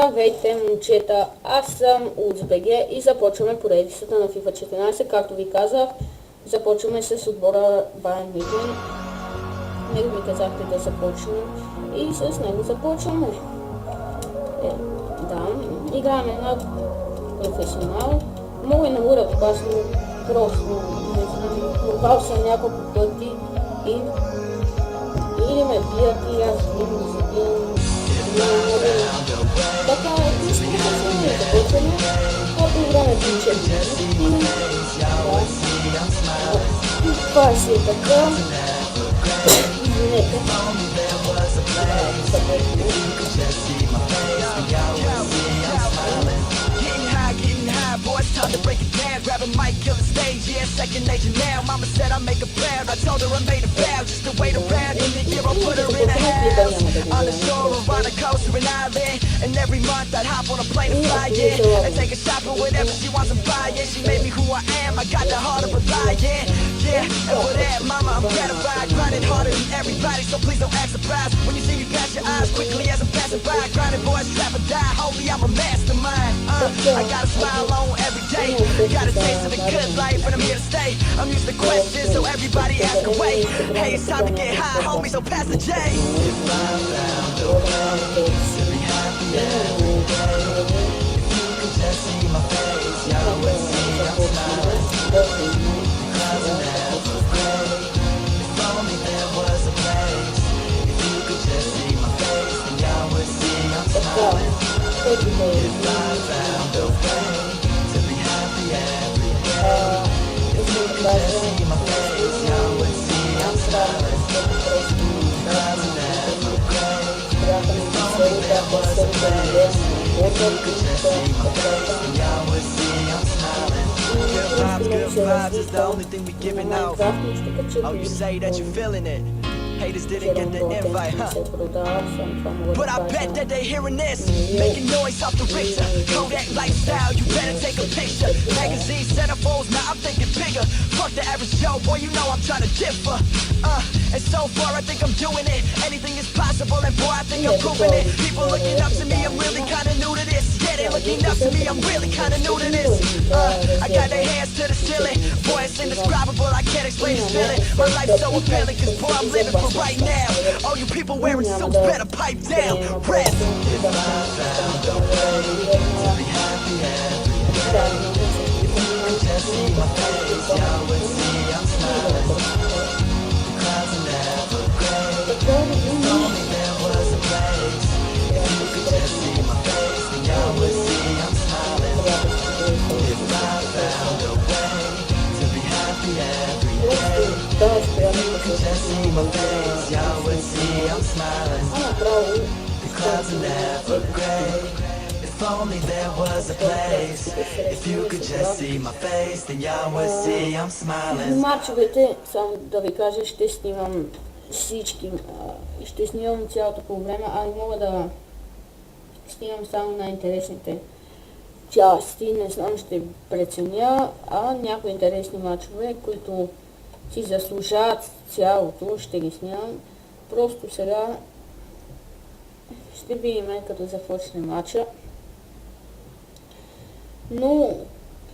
Здравейте, момчета! Аз съм УЦБГ и започваме поредицата на FIFA 14. Както ви казах, започваме с отбора Байерн Мюнхен. Него ми казахте да започнем и с него започваме. Да, играем на професионал. Мога и на урок пасно, просто не знам, пропал съм няколко пъти или ме бият и аз им забивам. Така, искам да се не започваме, когато играме пинчета. Това си е така. Извинете. Time to break it down, grab a mic, kill the stage, yeah, second nature now. Mama said I make her proud, I told her I made her proud. Just to wait around, in the year I put her in a house on the shore or on a coast or an island. And every month I'd hop on a plane and fly, yeah, and take her shopping whatever she wants to buy, yeah. She made me who I am, I got the heart of a lion, yeah. And for that, mama, I'm gratified, grinding harder than everybody, so please don't act surprised when you see me pass your eyes quickly as I'm passing by. Grinding boys, trap or die, homie, I'm a mastermind. I got a smile on every day, got a taste of the good life, and I'm here to stay. I'm used to questions, so everybody ask away. Hey, it's time to get high, homie, so pass the J. If I found a way to be happy every day, if you could just see my face, y'all would see I'm smiling. Clouds are never gray. If only there was a place. If you could just see my face, then y'all would see I'm smiling. If I found a way to be happy every day, if you could just see my face, y'all would see I'm smiling. Clouds are never gray. If only there was a place. If you could just see my face, then y'all would see I'm smiling. Good vibes is the only thing we giving out. Oh, you say that you feeling it. Haters didn't get the invite, huh? But I bet that they hearing this, making noise off the Richter. Kodak lifestyle, you better take a picture. Magazine centerfolds, now I'm thinking bigger. Fuck the average Joe, boy, you know I'm trying to differ. And so far I think I'm doing it. Anything is possible, and boy, I think I'm proving it. People looking up to me, I'm really kinda new to this. Yeah, they looking up to me, I'm really kinda new to this. I got their hands to the ceiling. Boy, it's indescribable, I can't explain this feeling. My life's so appealing, cause boy, I'm living for right now. All you people wearing suits better pipe down. Rest. If I found a way to be happy every day, if you could just see my face, y'all would see I'm smiling. The clouds are never gray. If only there was a place. If you could just see my face, then y'all would see I'm smiling. If I found a way to be happy every day, if you could just see my face, y'all would see I'm smiling. The clouds are never gray. If only there was a place. If you could just see my face, then y'all would see I'm smiling. Мачовете, само да ви кажа, ще снимам всички, ще снимам цялото по време, а не мога да снимам само най-интересните части, не знам, ще преценя, а някои интересни мачове, които си заслужават цялото, ще ги снимам. Просто сега ще видим като започне матча. Но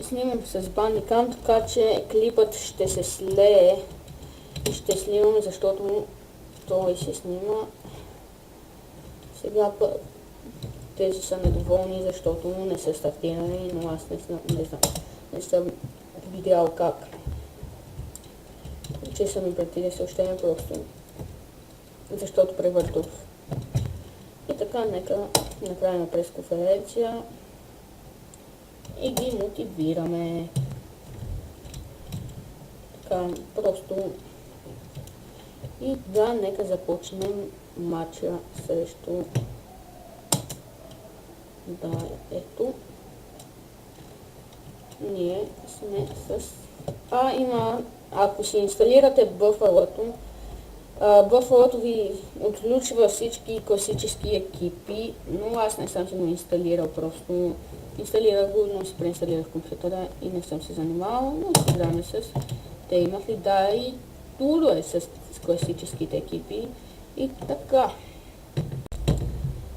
снимам с Bandicam, така че клипът ще се слее и ще снимам, защото той се снима. Сега тези са недоволни, защото не са стартирани, но аз не съм видял как. Че са ми пратили съобщения просто, защото превъртох. И така, нека направим пресконференция и ги мотивираме. Така, просто. И да, нека започнем матча срещу. Да, ето. Ние сме с... Ако си инсталирате Buffalo-то, Buffalo-то ви отключва всички класически екипи, но аз не съм си го инсталирал, просто инсталирах го, но си преинсталирах компютъра и не съм се занимавал, но си играме с... Те имах ли? Да, и Туру е с класическите екипи и така.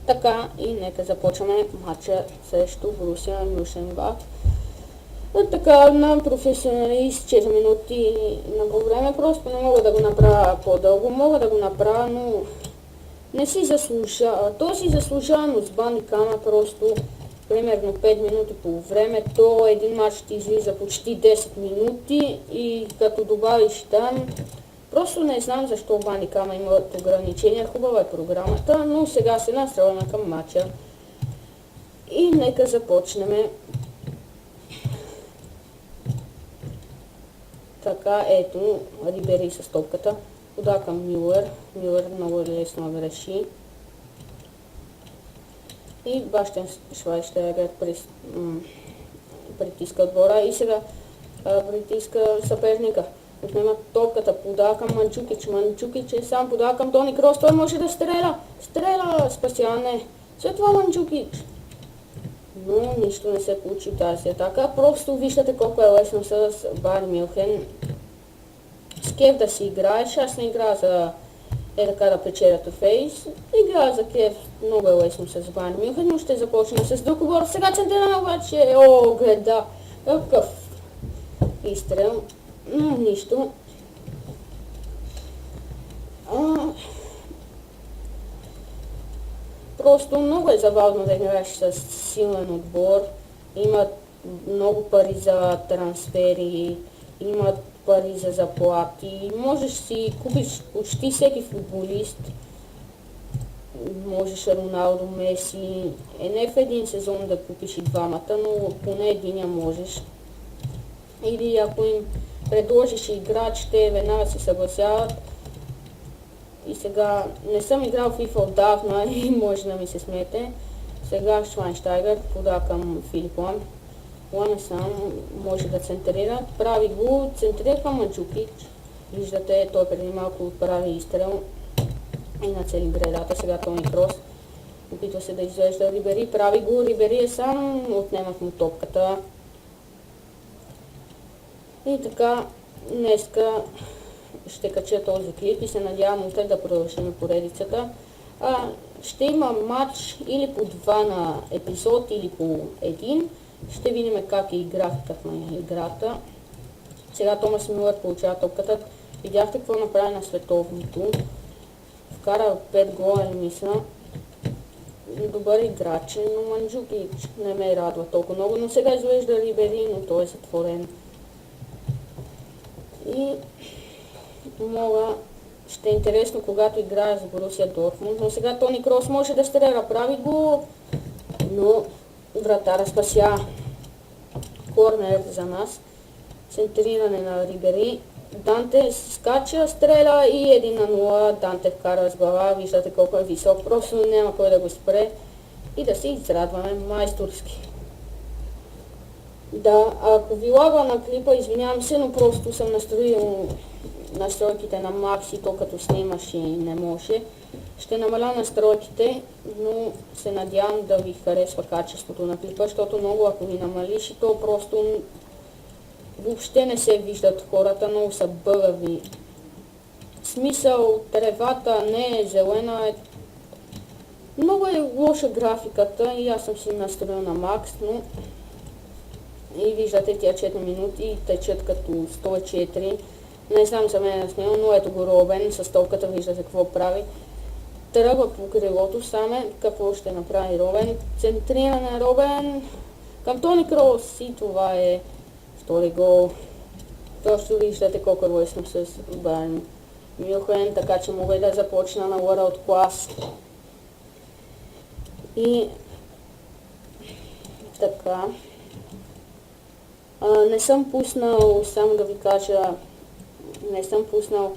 Така и нека започваме матча срещу Борусия Мюнхенбах. Така на професионалист 4 минути много време, просто не мога да го направя по-дълго, мога да го направя, но не си заслужава. То си заслужава, но с Bandicam просто примерно 5 минути по време, то един матч ти излиза почти 10 минути и като добавиш там, просто не знам защо Bandicam има ограничения, хубава е програмата, но сега се настрояме към матча и нека започнем. Така, ето, Рибери с топката, пода към Мюлер, Мюлер много лесно греши. И Баштен Швайнштайгер притиска отбора и сега притиска съперника. Отнема топката, подава към Манчукич, Манчукич е сам, подава към Тони Крос, той може да стреля, спасяване. След това Манчукич. Но нищо не се получи тази атака, просто виждате колко е лесно с Байер Мюнхен. С кеф да си играеш, аз не играя за така да печеля трофейс. Играя за кеф, много е лесно с Байер Мюнхен, но ще започнем с друг отбор. Сега центрирана обаче, гледа, какъв изстрел, но нищо. Просто много е забавно да играеш с силен отбор. Имат много пари за трансфери, имат пари за заплати. Можеш си купиш почти всеки футболист. Можеш Роналдо, Меси. Не в един сезон да купиш и двамата, но поне единия можеш. Или ако им предложиш играч, те веднага се съгласяват. И сега не съм играл в FIFA отдавна и може да ми се смете. Сега Швайнштайгер пода към Филип Лам. Лам е сам, може да центрира. Прави го, центрира към Манчукич. Виждате, той преди малко прави изстрел и нацели гредата. Сега Тони Крос опитва се да извежда Рибери. Прави го, Рибери е сам, отнемат му топката. И така, днеска ще кача този клип и се надявам утре да продължим поредицата. Ще има матч или по 2 на епизод, или по 1. Ще видим как е графикът на играта. Сега Томас Мюлер получава топката. Видяхте какво направи на световното. Вкара 5 гола, мисля. Добър играч, но Манчукич не ме радва толкова много. Но сега изглежда Рибери, но той е затворен. И ще е интересно, когато играе с Борусия Дортмунд, но сега Тони Крос може да стреля, прави го, но вратара спася. Корнер за нас, центриране на Рибери, Данте скача, стреля и 1-0, Данте вкара с глава, виждате колко е висок, просто няма кой да го спре и да се израдваме майсторски. Да, ако ви лага на клипа, извинявам се, но просто съм настроил настройките на Макс и то като снимаш и не може. Ще намаля настройките, но се надявам да ви харесва качеството на клипа, защото много ако ви намалиш и то просто въобще не се виждат хората, много са бъгави. Смисъл, тревата не е зелена, много е лоша графиката и аз съм си настроил на Макс, но и виждате тия 4 минути течат като 104. Не знам за мен е снимал, но ето го Робен с топката, виждате какво прави. Тръгва по крилото саме, какво ще направи Робен. Центриране Робен към Тони Крос и това е втори гол. Просто виждате колко е лесно с Байер Мюнхен, така че мога и да започна на World Class. И така. Не съм пуснал, само да ви кажа, не съм пуснал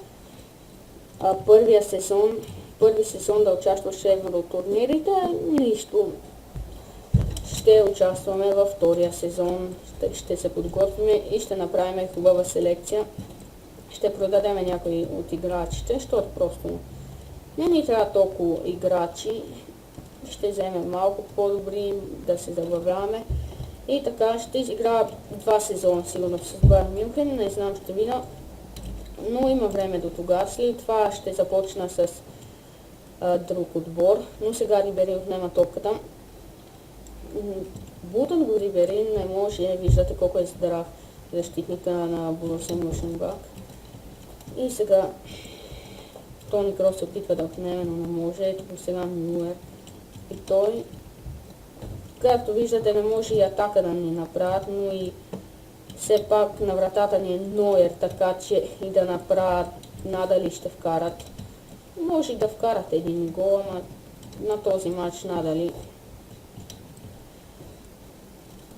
първи сезон да участваш в евротурнирите, нищо. Ще участваме във втория сезон, ще се подготвим и ще направим хубава селекция. Ще продадем някои от играчите, защото просто не ни трябва толкова играчи. Ще вземем малко по-добри, да се забавляваме. И така ще изиграя 2 сезона сигурно с Байер Мюнхен, не знам, ще видя, но има време до тогава. След това ще започна с друг отбор, но сега Рибери отнема топката. Бутон го Рибери не може, виждате колко е здрав защитника на Борусия Мönchengladbach. И сега Тони Крос се опитва да отнеме, но не може. Ето го сега Мюлер. И той, както виждате, не може и атака да ни направят, но и все пак на вратата ни е Нойер, така че и да направят надали ще вкарат. Може и да вкарат един гол, ама на този матч надали.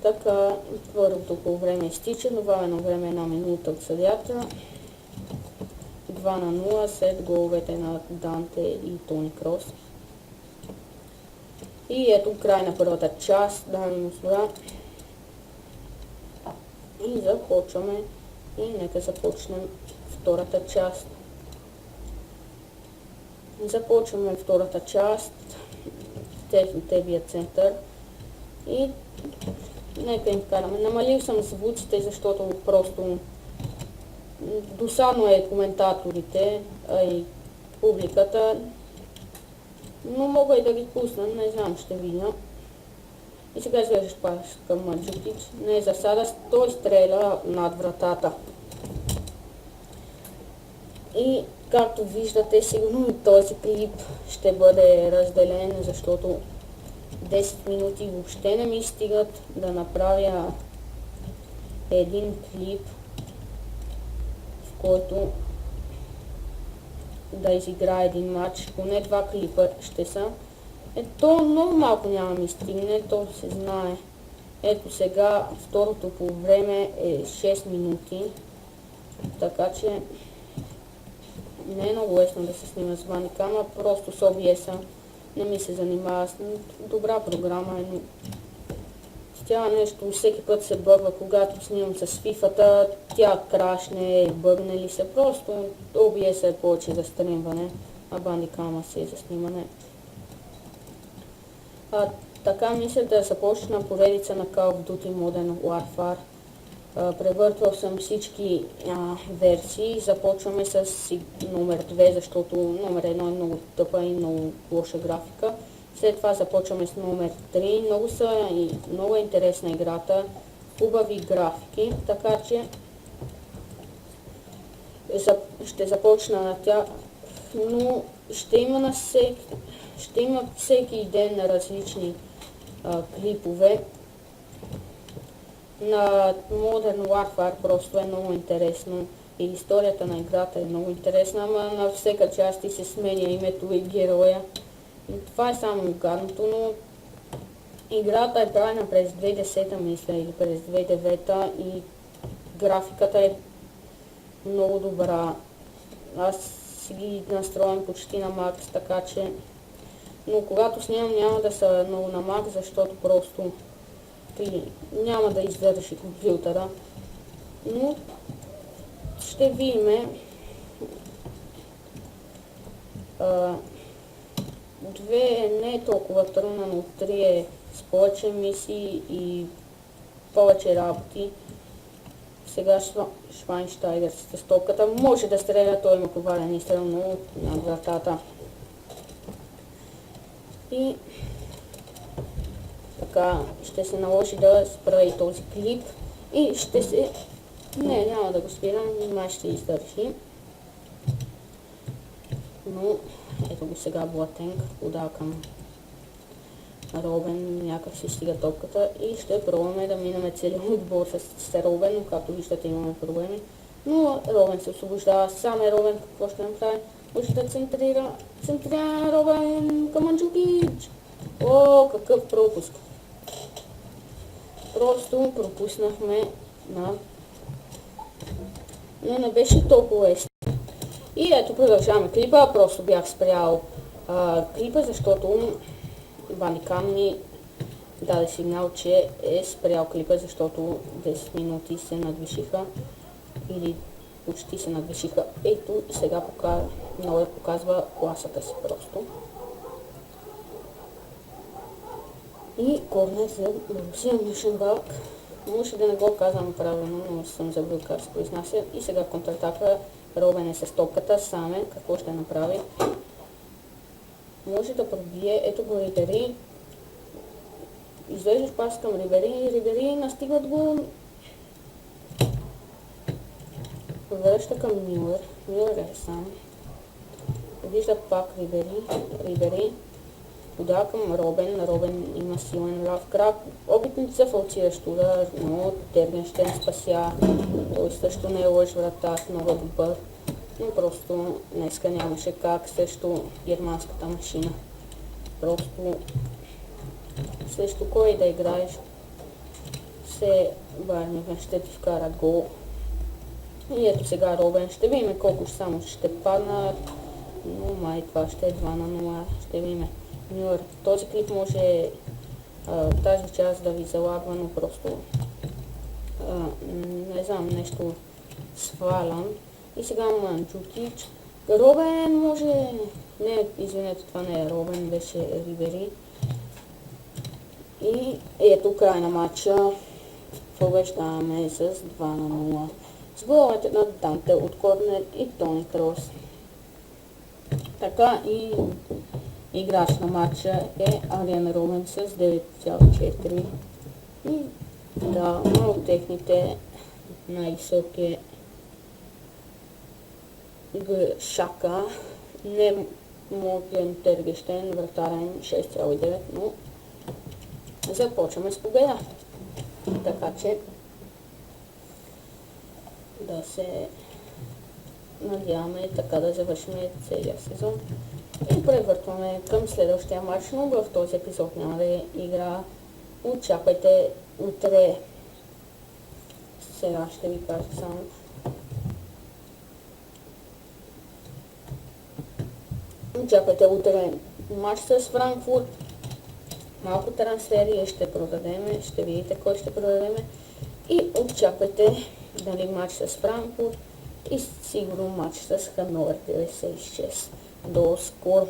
Така, първото по време изтича, добавено време 1 минута от съдията. 2-0 след головете на Данте и Тони Крос. И ето край на първата част, дами и господа. И започваме. И нека започнем втората част. Започваме втората част. Техния център. И нека им вкараме. Намалил съм звуците, защото просто досадно е коментаторите, а и публиката. Но мога и да ги пусна, не знам, ще видя. И сега изглеждаш паш към Манджукич. Не е засада, той стреля над вратата. И както виждате, сигурно и този клип ще бъде разделен, защото 10 минути въобще не ми стигат да направя един клип, в който да изиграя един матч. Поне 2 клипа ще са. Ето много малко няма ми стигне, то се знае. Ето сега второто по време е 6 минути, така че не е много лесно да се снима с Bandicam, просто с OBS-а не ми се занимава с добра програма, но тя нещо всеки път се бърва, когато снимам с FIFA-та, тя крашне, бърне ли се, просто OBS е повече за стримване, а Bandicam си е за снимане. Така мисля да започна поредица на Call of Duty Modern Warfare. Превъртвал съм всички версии. Започваме с номер 2, защото номер 1 е много тъпа и много лоша графика. След това започваме с номер 3. Много е интересна играта. Хубави графики, така че ще започна на тях, но ще има всеки ден на различни клипове. На Modern Warfare просто е много интересно и историята на играта е много интересна, ама на всяка част ти се сменя името и героя. И това е само гадното, но играта е правена през 2010 мисля или през 2009 и графиката е много добра. Аз си ги настроям почти на макс, така че, но когато снимам няма да са много на макс, защото просто няма да издържи компютъра. Но ще видим. 2 не е толкова трудно, но 3 е с повече мисии и повече работи. Сега Швайнштайгер с топката може да стреля, той има коварен изстрел, но над вратата. И така ще се наложи да спра и този клип и ще се... Не, няма да го спирам, май ще издържи. Но ето го сега Блатенг, удава към Робен, някак си стига топката и ще пробваме да минаме целият отбор с Робен, но както виждате имаме проблеми. Но Робен се освобождава, сам е Робен, какво ще направи? Може да центрира Робен към Манджукич. О, какъв пропуск! Просто пропуснахме но не беше толкова лесно. И ето продължаваме клипа, просто бях спрял клипа, защото Bandicam ни даде сигнал, че е спрял клипа, защото 10 минути се надвишиха или почти се надвишиха. Ето и сега много показва класата си просто. И корнер за Борусия Мönchengladbach. Може да не го казвам правилно, но съм забил как се произнася. И сега контратака. Робен е с топката, сам е. Какво ще направи? може да пробие. Ето го Рибери. Извеждаш пас към Рибери, Рибери настигат го. Връща към Мюлер. Мюлер е сам. Вижда пак Рибери. Подава към Робен. Робен има силен лав крак. Опитница фалциращ удар, но Тергенщен спася. Той също не е лъж вратар, много добър. Но просто днеска нямаше как срещу германската машина. Просто срещу кой да играеш, все Байерн ще ти вкара гол. И ето сега Робен, ще видим колко само ще паднат, но май това ще е 2-0, ще видим. Мюлер, този клип може тази част да ви залагва, но просто не знам, нещо свалям. И сега Манджукич. Робен може... Не, извинете, това не е Робен, беше Рибери. И ето край на матча. Побеждаваме с 2-0. С головете на Данте от корнер и Тони Крос. Така и играч на матча е Ариан Робен с 9,4. И да, много техните най-висок е Шака, не Морген Тергенщен, вратарен 6,9, но започваме с победа. Така че да се надяваме така да завършим целия сезон. И превъртваме към следващия матч, но в този епизод няма да игра. Очаквайте утре. Сега ще ви кажа само. Очаквайте утре матч с Франкфурт. Малко трансфери ще продадем, ще видите кой ще продадем. И очаквайте дали матч с Франкфурт и сигурно матч с Хановер 96. До скоро!